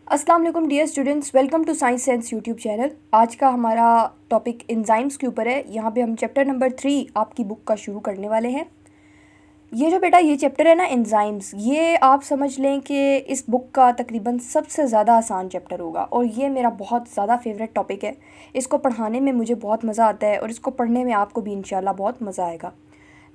अस्सलाम वालेकुम dear students, welcome to Science Sense YouTube channel. आज का हमारा टॉपिक एंजाइम्स के ऊपर है। यहाँ पे हम चैप्टर नंबर 3 आपकी बुक का शुरू करने वाले हैं। ये चैप्टर है ना एंजाइम्स, ये आप समझ लें कि इस बुक का तकरीबन सबसे ज़्यादा आसान चैप्टर होगा और ये मेरा बहुत ज़्यादा फेवरेट टॉपिक है। इसको पढ़ाने में मुझे बहुत मज़ा आता है और इसको पढ़ने में आपको भी इंशाल्लाह बहुत मज़ा आएगा।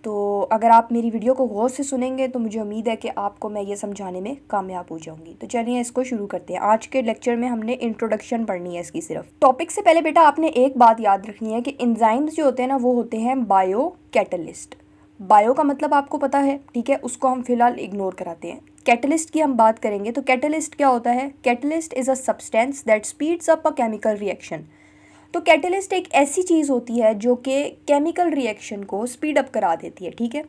तो अगर आप मेरी वीडियो को गौर से सुनेंगे तो मुझे उम्मीद है कि आपको मैं ये समझाने में कामयाब हो जाऊंगी। तो चलिए इसको शुरू करते हैं। आज के लेक्चर में हमने इंट्रोडक्शन पढ़नी है इसकी सिर्फ। टॉपिक से पहले बेटा आपने एक बात याद रखनी है कि एंजाइम्स जो होते हैं ना वो होते हैं बायो कैटलिस्ट। बायो का मतलब आपको पता है, ठीक है, उसको हम फिलहाल इग्नोर कराते हैं। कैटलिस्ट की हम बात करेंगे तो कैटलिस्ट क्या होता है। Catalyst is a substance that speeds up a chemical reaction. तो कैटलिस्ट एक ऐसी चीज़ होती है जो कि केमिकल रिएक्शन को स्पीड अप करा देती है, ठीक है,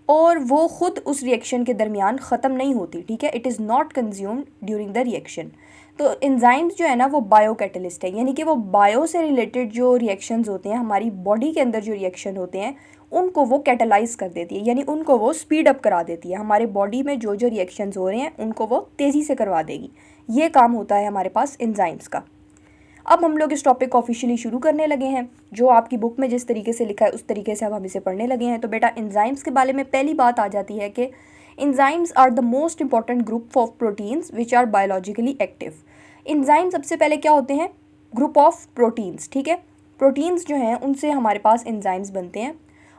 और वो ख़ुद उस रिएक्शन के दरमियान ख़त्म नहीं होती, ठीक है। It is not consumed during the reaction. तो एंजाइम्स जो है ना वो बायो कैटलिस्ट है, यानी कि वो बायो से रिलेटेड जो रिएक्शंस होते हैं, हमारी बॉडी के अंदर जो रिएक्शन होते हैं उनको वो कैटलाइज कर देती है, यानी उनको वो स्पीड अप करा देती है। हमारे बॉडी में जो जो रिएक्शंस हो रहे हैं उनको वो तेज़ी से करवा देगी। ये काम होता है हमारे पास एंजाइम्स का। अब हम लोग इस टॉपिक को ऑफिशियली शुरू करने लगे हैं। जो आपकी बुक में जिस तरीके से लिखा है उस तरीके से अब हम इसे पढ़ने लगे हैं। तो बेटा एंजाइम्स के बारे में पहली बात आ जाती है कि enzymes are the most important group of proteins which are biologically active. Enzyme सबसे पहले क्या होते हैं, ग्रुप ऑफ प्रोटीन्स, ठीक है। प्रोटीन्स जो हैं उनसे हमारे पास एंजाइम्स बनते हैं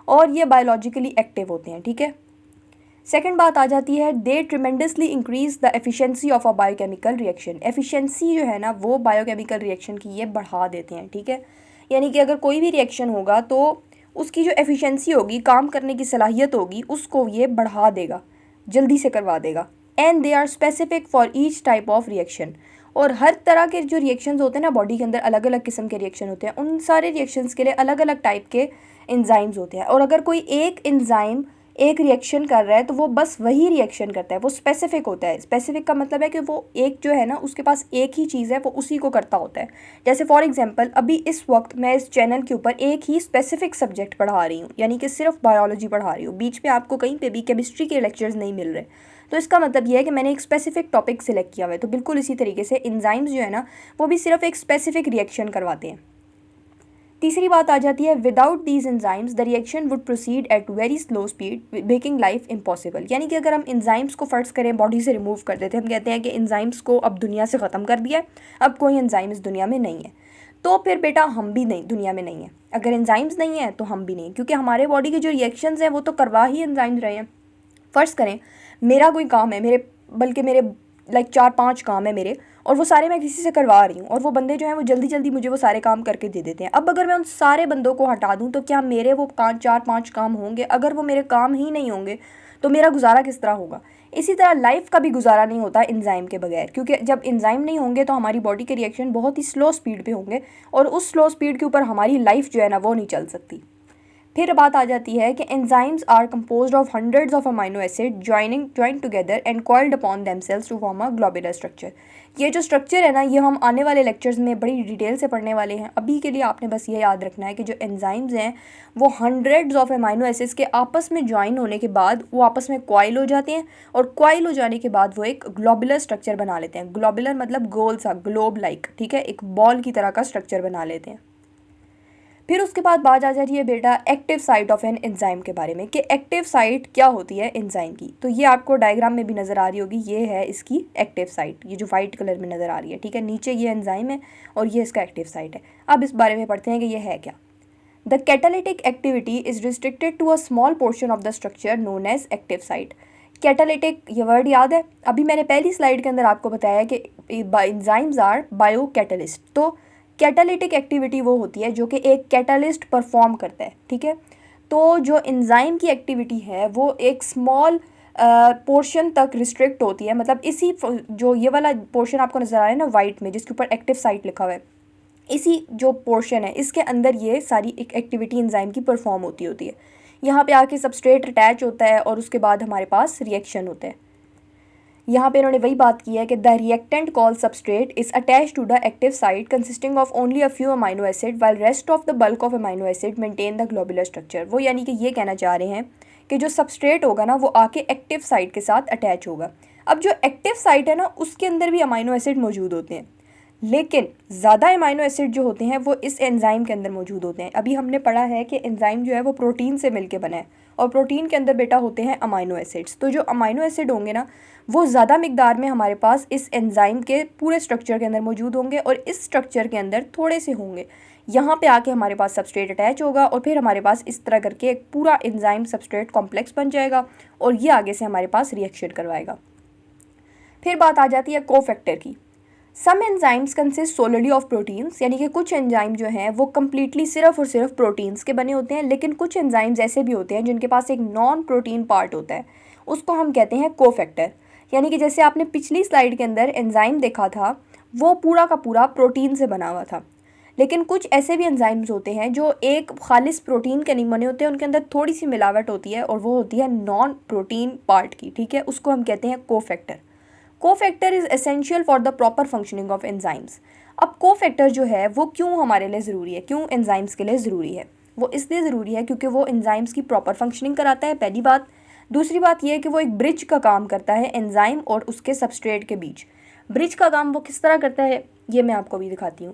और ये बायोलॉजिकली एक्टिव होते हैं, ठीक है। सेकेंड बात आ जाती है, they tremendously increase the efficiency of a biochemical reaction. Efficiency जो है ना वो बायोकेमिकल रिएक्शन की ये बढ़ा देते हैं, ठीक है। यानी कि अगर कोई भी रिएक्शन होगा तो उसकी जो एफिशिएंसी होगी, काम करने की सलाहियत होगी, उसको ये बढ़ा देगा, जल्दी से करवा देगा। And they are specific for each type of reaction. और हर तरह के जो रिएक्शंस होते हैं ना बॉडी के अंदर, अलग अलग किस्म के रिएक्शन होते हैं, उन सारे रिएक्शंस के लिए अलग अलग टाइप के एंजाइम्स होते हैं। और अगर कोई एक एंजाइम एक रिएक्शन कर रहा है तो वो बस वही रिएक्शन करता है, वो स्पेसिफिक होता है। स्पेसिफिक का मतलब है कि वो एक जो है ना उसके पास एक ही चीज़ है, वो उसी को करता होता है। जैसे फॉर एग्जांपल अभी इस वक्त मैं इस चैनल के ऊपर एक ही स्पेसिफिक सब्जेक्ट पढ़ा रही हूँ, यानी कि सिर्फ बायोलॉजी पढ़ा रही हूँ। बीच में आपको कहीं पे भी केमिस्ट्री के लेक्चर्स नहीं मिल रहे। तो इसका मतलब ये है कि मैंने एक स्पेसिफिक टॉपिक सिलेक्ट किया हुआ है। तो बिल्कुल इसी तरीके से एंजाइम्स जो है ना वो भी सिर्फ एक स्पेसिफिक रिएक्शन करवाते हैं। तीसरी बात आ जाती है, without these enzymes the reaction would proceed at very slow speed making life impossible. यानी कि अगर हम एंजाइम्स को फ़र्ज करें बॉडी से रिमूव कर देते हैं, हम कहते हैं कि एंजाइम्स को अब दुनिया से ख़त्म कर दिया है, अब कोई एंजाइम इस दुनिया में नहीं है, तो फिर बेटा हम भी नहीं, दुनिया में नहीं है। अगर एंजाइम्स नहीं है तो हम भी नहीं, क्योंकि हमारे बॉडी के जो रिएक्शंस हैं वो तो करवा ही एंजाइम्स रहे हैं। फ़र्ज़ करें मेरा कोई काम है, मेरे लाइक 4-5 काम है मेरे, और वो सारे मैं किसी से करवा रही हूँ, और वो बंदे जो हैं वो जल्दी जल्दी मुझे वो सारे काम करके दे देते हैं। अब अगर मैं उन सारे बंदों को हटा दूँ तो क्या मेरे वो 4-5 काम होंगे? अगर वो मेरे काम ही नहीं होंगे तो मेरा गुजारा किस तरह होगा? इसी तरह लाइफ का भी गुजारा नहीं होता एंजाइम के बगैर, क्योंकि जब एंजाइम नहीं होंगे तो हमारी बॉडी के रिएक्शन बहुत ही स्लो स्पीड पे होंगे और उस स्लो स्पीड के ऊपर हमारी लाइफ जो है ना वो नहीं चल सकती। फिर बात आ जाती है कि enzymes are composed of hundreds of amino acid joint together and coiled upon themselves to form a globular structure. ये जो स्ट्रक्चर है ना ये हम आने वाले लेक्चर्स में बड़ी डिटेल से पढ़ने वाले हैं। अभी के लिए आपने बस ये याद रखना है कि जो एंजाइम्स हैं वो हंड्रेड्स ऑफ अमाइनो एसिड्स के आपस में ज्वाइन होने के बाद वो आपस में कॉइल हो जाते हैं, और कॉइल हो जाने के बाद वो एक ग्लोबुलर स्ट्रक्चर बना लेते हैं। ग्लोबुलर मतलब गोल सा, ग्लोब लाइक, ठीक है, एक बॉल की तरह का स्ट्रक्चर बना लेते हैं। फिर उसके बाद बात आ जाती है बेटा active site of an enzyme के बारे में, कि एक्टिव साइट क्या होती है एंजाइम की। तो ये आपको डायग्राम में भी नज़र आ रही होगी, ये है इसकी एक्टिव साइट, ये जो वाइट कलर में नज़र आ रही है, ठीक है। नीचे ये एंजाइम है और ये इसका एक्टिव साइट है। अब इस बारे में पढ़ते हैं कि ये है क्या। The catalytic activity is restricted to a small portion of the structure known as active site. Catalytic ये वर्ड याद है, अभी मैंने पहली स्लाइड के अंदर आपको बताया कि एंजाइम्स आर बायो कैटलिस्ट। तो कैटालिटिक एक्टिविटी वो होती है जो कि एक कैटालिस्ट परफॉर्म करता है, ठीक है। तो जो एंजाइम की एक्टिविटी है वो एक स्मॉल पोर्शन तक रिस्ट्रिक्ट होती है, मतलब इसी जो ये वाला पोर्शन आपको नज़र आ रहा है ना वाइट में, जिसके ऊपर एक्टिव साइट लिखा हुआ है, इसी जो पोर्शन है इसके अंदर ये सारी एक एक्टिविटी एंजाइम की परफॉर्म होती है। यहाँ पे आके सबस्ट्रेट अटैच होता है और उसके बाद हमारे पास रिएक्शन होता है। यहाँ पे इन्होंने वही बात की है कि the reactant call substrate is attach to the active site consisting of only a few amino acid while rest of the bulk of amino acid maintain the globular structure. वो यानी कि ये कहना चाह रहे हैं कि जो सबस्ट्रेट होगा ना वो आके एक्टिव साइट के साथ अटैच होगा। अब जो एक्टिव साइट है ना उसके अंदर भी अमाइनो एसिड मौजूद होते हैं, लेकिन ज़्यादा अमाइनो एसिड जो होते हैं वो इस एंजाइम के अंदर मौजूद होते हैं। अभी हमने पढ़ा है कि एंजाइम जो है वो प्रोटीन से मिलके बना है और प्रोटीन के अंदर बेटा होते हैं अमाइनो एसिड्स। तो जो अमाइनो एसिड होंगे ना वो ज़्यादा मिकदार में हमारे पास इस एंजाइम के पूरे स्ट्रक्चर के अंदर मौजूद होंगे और इस स्ट्रक्चर के अंदर थोड़े से होंगे। यहाँ पे आके हमारे पास सबस्ट्रेट अटैच होगा और फिर हमारे पास इस तरह करके एक पूरा एंजाइम सबस्ट्रेट कॉम्प्लेक्स बन जाएगा और ये आगे से हमारे पास रिएक्शन करवाएगा। फिर बात आ जाती है कोफैक्टर की। Some enzymes consist solely of proteins, यानी कि कुछ एंजाइम जो हैं वो कम्प्लीटली सिर्फ और सिर्फ प्रोटीन्स के बने होते हैं, लेकिन कुछ एंजाइम्स ऐसे भी होते हैं जिनके पास एक नॉन प्रोटीन पार्ट होता है, उसको हम कहते हैं कोफैक्टर। यानी कि जैसे आपने पिछली स्लाइड के अंदर एंजाइम देखा था वो पूरा का पूरा प्रोटीन से बना हुआ था, लेकिन कुछ ऐसे भी एंजाइम्स होते हैं जो एक खालिस प्रोटीन के नहीं बने होते हैं, उनके अंदर थोड़ी सी मिलावट होती है और वो होती है नॉन प्रोटीन पार्ट की, ठीक है, उसको हम कहते हैं cofactor. Cofactor is essential for the proper functioning of enzymes. अब कोफैक्टर जो है वो क्यों हमारे लिए ज़रूरी है, क्यों एंजाइम्स के लिए ज़रूरी है? वो इसलिए ज़रूरी है क्योंकि वो एंजाइम्स की प्रॉपर फंक्शनिंग कराता है, पहली बात। दूसरी बात ये है कि वो एक ब्रिज का काम करता है एंजाइम और उसके सबस्ट्रेट के बीच। ब्रिज का काम वो किस तरह करता है ये मैं आपको भी दिखाती हूँ।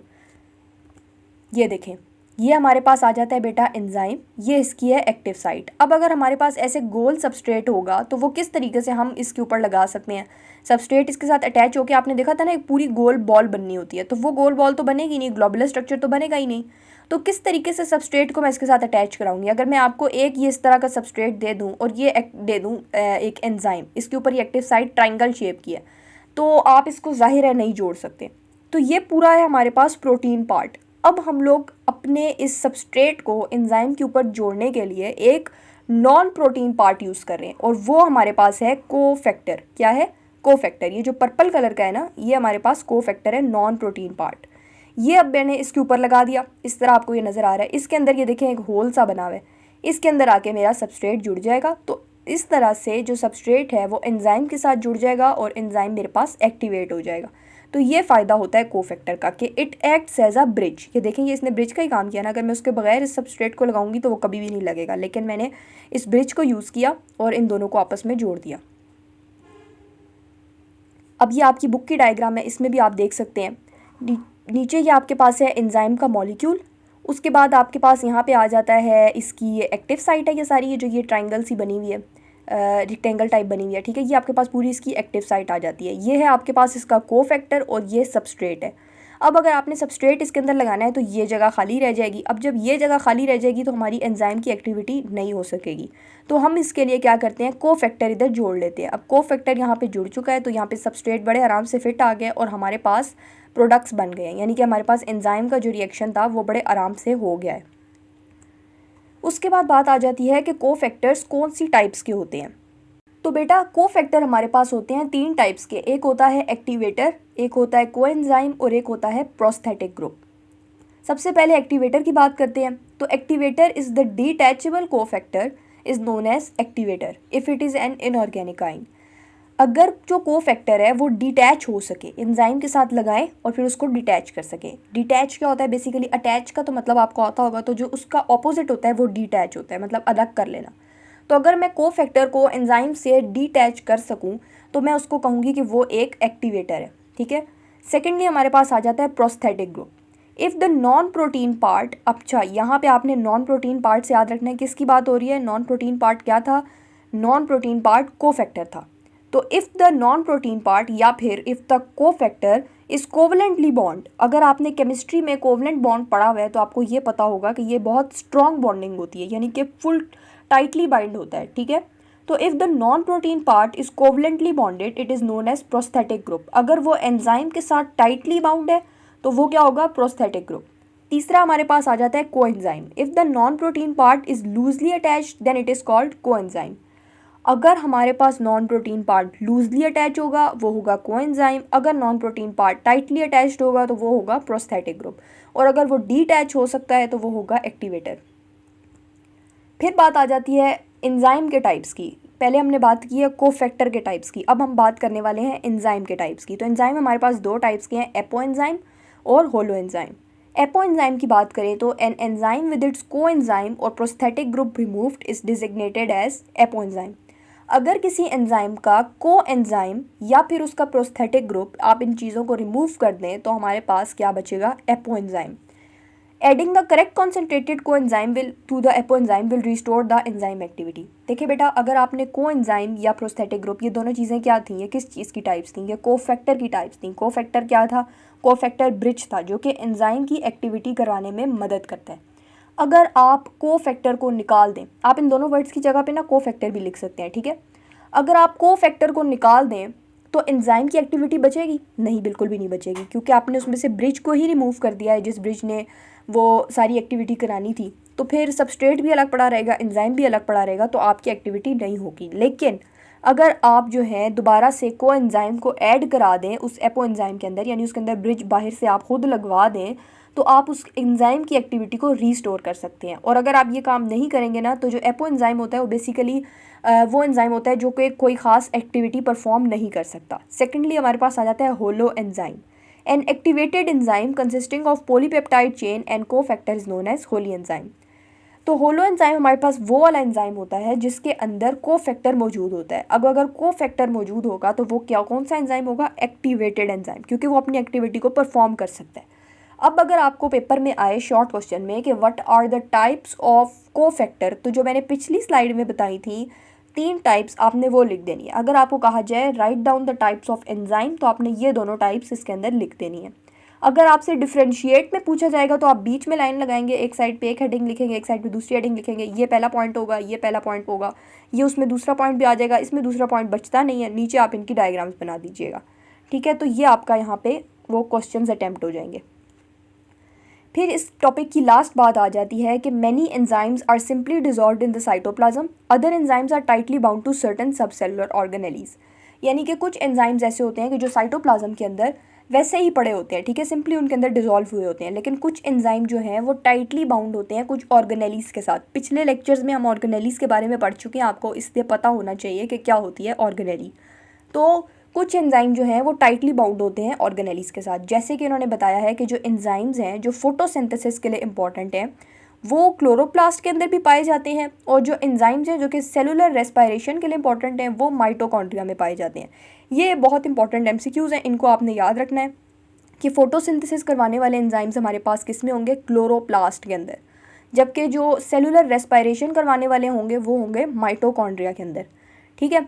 ये देखें, ये हमारे पास आ जाता है बेटा एंजाइम, ये इसकी है एक्टिव साइट। अब अगर हमारे पास ऐसे गोल सबस्ट्रेट होगा तो वो किस तरीके से हम इसके ऊपर लगा सकते हैं? सबस्ट्रेट इसके साथ अटैच होकर, आपने देखा था ना एक पूरी गोल बॉल बननी होती है, तो वो गोल बॉल तो बनेगी नहीं, ग्लोबुलर स्ट्रक्चर तो बनेगा ही नहीं। तो किस तरीके से सबस्ट्रेट को मैं इसके साथ अटैच कराऊंगी? अगर मैं आपको एक ये इस तरह का सबस्ट्रेट दे दूँ और ये दे दूँ एक एंजाइम, इसके ऊपर ये एक्टिव साइट ट्राइंगल शेप की है, तो आप इसको जाहिर है नहीं जोड़ सकते। तो ये पूरा है हमारे पास प्रोटीन पार्ट। अब हम लोग अपने इस सबस्ट्रेट को एंजाइम के ऊपर जोड़ने के लिए एक नॉन प्रोटीन पार्ट यूज़ कर रहे हैं और वो हमारे पास है कोफैक्टर। क्या है? कोफैक्टर। ये जो पर्पल कलर का है ना, ये हमारे पास कोफैक्टर है, नॉन प्रोटीन पार्ट। ये अब मैंने इसके ऊपर लगा दिया, इस तरह आपको ये नज़र आ रहा है। इसके अंदर ये देखें एक होल सा बना हुआ है, इसके अंदर आके मेरा सबस्ट्रेट जुड़ जाएगा। तो इस तरह से जो सबस्ट्रेट है वो एंजाइम के साथ जुड़ जाएगा और एंजाइम मेरे पास एक्टिवेट हो जाएगा। तो ये फ़ायदा होता है कोफैक्टर का कि it acts as a bridge. ये देखें, ये इसने ब्रिज का ही काम किया ना। अगर मैं उसके बगैर इस सबस्ट्रेट को लगाऊंगी तो वो कभी भी नहीं लगेगा, लेकिन मैंने इस ब्रिज को यूज़ किया और इन दोनों को आपस में जोड़ दिया। अब ये आपकी बुक की डायग्राम है, इसमें भी आप देख सकते हैं। नीचे ये आपके पास है एंजाइम का मॉलिक्यूल, उसके बाद आपके पास यहाँ पे आ जाता है इसकी ये एक्टिव साइट है, ये सारी ये जो ये ट्राइंगल सी बनी हुई है, रेक्टेंगल टाइप बनी हुई है, ठीक है। ये आपके पास पूरी इसकी एक्टिव साइट आ जाती है। ये है आपके पास इसका कोफैक्टर और ये सबस्ट्रेट है। अब अगर आपने सबस्ट्रेट इसके अंदर लगाना है तो ये जगह खाली रह जाएगी। अब जब ये जगह खाली रह जाएगी तो हमारी एंजाइम की एक्टिविटी नहीं हो सकेगी। तो हम इसके लिए क्या करते हैं, कोफैक्टर इधर जोड़ लेते हैं। अब कोफैक्टर यहाँ पे जुड़ चुका है तो यहाँ पे सबस्ट्रेट बड़े आराम से फिट आ गए और हमारे पास प्रोडक्ट्स बन गए हैं, यानी कि हमारे पास एंजाइम का जो रिएक्शन था वो बड़े आराम से हो गया है। उसके बाद बात आ जाती है कि कोफैक्टर्स कौन सी टाइप्स के होते हैं। तो बेटा कोफैक्टर हमारे पास होते हैं 3 टाइप्स के। एक होता है एक्टिवेटर, एक होता है कोएंजाइम और एक होता है प्रोस्थेटिक ग्रुप। सबसे पहले एक्टिवेटर की बात करते हैं। तो activator is the detachable cofactor is known as activator if it is an inorganic ion. अगर जो कोफैक्टर है वो डिटैच हो सके, एंजाइम के साथ लगाएं और फिर उसको डिटैच कर सके। डिटैच क्या होता है? बेसिकली अटैच का तो मतलब आपको आता होगा, तो जो उसका ऑपोजिट होता है वो डिटैच होता है, मतलब अलग कर लेना। तो अगर मैं कोफैक्टर को एंजाइम से डिटैच कर सकूं तो मैं उसको कहूँगी कि वो एक एक्टिवेटर है, ठीक है। सेकेंडली हमारे पास आ जाता है prosthetic group. If the non protein part, अच्छा यहाँ पे आपने नॉन प्रोटीन पार्ट से याद रखना है किसकी बात हो रही है। नॉन प्रोटीन पार्ट क्या था? नॉन प्रोटीन पार्ट कोफैक्टर था। तो if the non protein part या फिर if the cofactor is covalently bond. अगर आपने केमिस्ट्री में कोवलेंट बॉन्ड पढ़ा हुआ है तो आपको ये पता होगा कि ये बहुत स्ट्रॉन्ग बॉन्डिंग होती है, यानी कि फुल टाइटली बाइंड होता है, ठीक है। तो if the non protein part is covalently bonded it is known as prosthetic group. अगर वो एंजाइम के साथ टाइटली बाउंड है तो वो क्या होगा? Prosthetic group. तीसरा हमारे पास आ जाता है coenzyme. If the non protein part is loosely attached then it is called coenzyme. अगर हमारे पास non protein part loosely attach होगा वो होगा कोएंजाइम, अगर non protein part tightly attached होगा तो वो होगा प्रोस्थेटिक ग्रुप, और अगर वो डीटैच हो सकता है तो वो होगा एक्टिवेटर। फिर बात आ जाती है एंजाइम के टाइप्स की। पहले हमने बात की है कोफैक्टर के टाइप्स की, अब हम बात करने वाले हैं एंजाइम के टाइप्स की। तो एंजाइम हमारे पास 2 टाइप्स के हैं, एपो एंजाइम और होलो एंजाइम। एपो एंजाइम की बात करें तो an enzyme with its coenzyme और prosthetic group removed is designated as apoenzyme. अगर किसी एंजाइम का को एंजाइम या फिर उसका प्रोस्थेटिक ग्रुप आप इन चीज़ों को रिमूव कर दें तो हमारे पास क्या बचेगा, apoenzyme. Adding the correct concentrated coenzyme will to the apoenzyme will restore the enzyme activity. देखिए बेटा, अगर आपने को एंजाइम या प्रोस्थेटिक ग्रुप, ये दोनों चीज़ें क्या थी, ये किस चीज़ की टाइप्स थी, ये कोफैक्टर की टाइप्स थी। कोफैक्टर क्या था, कोफैक्टर ब्रिज था जो कि एंजाइम की एक्टिविटी करवाने में मदद करता है। अगर आप कोफैक्टर को निकाल दें, आप इन दोनों वर्ड्स की जगह पे ना कोफैक्टर भी लिख सकते हैं, ठीक है। अगर आप कोफैक्टर को निकाल दें तो एंजाइम की एक्टिविटी बचेगी नहीं, बिल्कुल भी नहीं बचेगी, क्योंकि आपने उसमें से ब्रिज को ही रिमूव कर दिया है, जिस ब्रिज ने वो सारी एक्टिविटी करानी थी। तो फिर सबस्ट्रेट भी अलग पड़ा रहेगा, एंजाइम भी अलग पड़ा रहेगा, तो आपकी एक्टिविटी नहीं होगी। लेकिन अगर आप जो है दोबारा से को एंजाइम को ऐड करा दें उस एपो एंजाइम के अंदर, यानी उसके अंदर ब्रिज बाहर से आप खुद लगवा दें, तो आप उस एंजाइम की एक्टिविटी को रीस्टोर कर सकते हैं। और अगर आप ये काम नहीं करेंगे ना, तो जो एपो एंजाइम होता है वो बेसिकली वो एंजाइम होता है जो कि कोई ख़ास एक्टिविटी परफॉर्म नहीं कर सकता। सेकेंडली हमारे पास आ जाता है holoenzyme. An activated enzyme consisting of polypeptide chain and cofactor is known as holoenzyme. तो होलो एंजाइम हमारे पास वो वाला एंजाइम होता है जिसके अंदर कोफैक्टर मौजूद होता है। अब अगर कोफैक्टर मौजूद होगा तो वो क्या, कौन सा एंजाइम होगा, एक्टिवेटेड एंजाइम, क्योंकि वो अपनी एक्टिविटी को परफॉर्म कर सकता है। अब अगर आपको पेपर में आए शॉर्ट क्वेश्चन में कि what are the types of cofactor, तो जो मैंने पिछली स्लाइड में बताई थी 3 टाइप्स, आपने वो लिख देनी है। अगर आपको कहा जाए write down the types of enzyme, तो आपने ये दोनों टाइप्स इसके अंदर लिख देनी है। अगर आपसे डिफरेंशिएट में पूछा जाएगा तो आप बीच में लाइन लगाएंगे, एक साइड पे एक हेडिंग लिखेंगे, एक साइड पे दूसरी हेडिंग लिखेंगे, ये पहला पॉइंट होगा, ये पहला पॉइंट होगा, ये उसमें दूसरा पॉइंट भी आ जाएगा, इसमें दूसरा पॉइंट बचता नहीं है, नीचे आप इनकी डायग्राम्स बना दीजिएगा, ठीक है। तो ये आपका यहाँ पे वो क्वेश्चन अटैम्प्ट हो जाएंगे। फिर इस टॉपिक की लास्ट बात आ जाती है कि many enzymes are simply dissolved in the cytoplasm, other enzymes are tightly bound to certain subcellular organelles. यानी कि कुछ एंजाइम्स ऐसे होते हैं कि जो साइटोप्लाज्म के अंदर वैसे ही पड़े होते हैं, ठीक है, सिंपली उनके अंदर डिजॉल्व हुए होते हैं। लेकिन कुछ एंजाइम जो हैं वो टाइटली बाउंड होते हैं कुछ ऑर्गेनेलीज के साथ। पिछले लेक्चर्स में हम ऑर्गेनेलीज के बारे में पढ़ चुके हैं, आपको इसलिए पता होना चाहिए कि क्या होती है ऑर्गेनेली। तो कुछ एंजाइम जो हैं वो टाइटली बाउंड होते हैं ऑर्गेनेलीज के साथ, जैसे कि इन्होंने बताया है कि जो एंजाइम्स हैं जो फोटोसिंथेसिस के लिए इंपॉर्टेंट हैं वो क्लोरोप्लास्ट के अंदर भी पाए जाते हैं, और जो एंजाइम्स हैं जो कि सेलुलर रेस्पिरेशन के लिए इंपॉर्टेंट हैं वो माइटोकॉन्ड्रिया में पाए जाते हैं। ये बहुत इंपॉर्टेंट एमसीक्यूज़ हैं, इनको आपने याद रखना है कि फोटोसिंथेसिस करवाने वाले एंजाइम्स हमारे पास किस में होंगे, क्लोरोप्लास्ट के अंदर, जबकि जो सेलुलर रेस्पिरेशन करवाने वाले होंगे वो होंगे माइटोकॉन्ड्रिया के अंदर, ठीक है।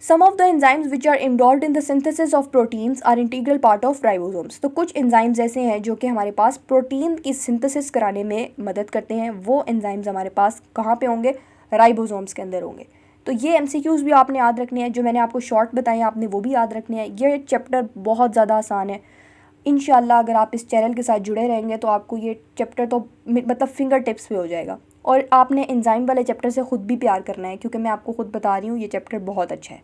Some of the enzymes which are involved in the synthesis of proteins are integral part of ribosomes। तो कुछ एंजाइम्स ऐसे हैं जो कि हमारे पास प्रोटीन की सिंथेसिस कराने में मदद करते हैं, वो एंजाइम्स हमारे पास कहाँ पे होंगे, राइबोसोम्स के अंदर होंगे। तो ये एमसीक्यूज़ भी आपने याद रखने हैं, जो मैंने आपको शॉर्ट बताए आपने वो भी याद रखने हैं। ये चैप्टर बहुत ज़्यादा आसान है, इंशाल्लाह अगर आप इस चैनल के साथ जुड़े रहेंगे तो आपको ये चैप्टर तो मतलब फिंगर टिप्स पे हो जाएगा। और आपने एंजाइम वाले चैप्टर से ख़ुद भी प्यार करना है, क्योंकि मैं आपको ख़ुद बता रही हूँ ये चैप्टर बहुत अच्छा है।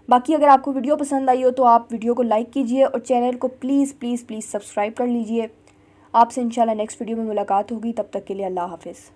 बाकी अगर आपको वीडियो पसंद आई हो तो आप वीडियो को लाइक कीजिए और चैनल को प्लीज़ प्लीज़ प्लीज़ सब्सक्राइब कर लीजिए। आपसे इंशाल्लाह नेक्स्ट वीडियो में मुलाकात होगी, तब तक के लिए अल्लाह हाफ़िज़।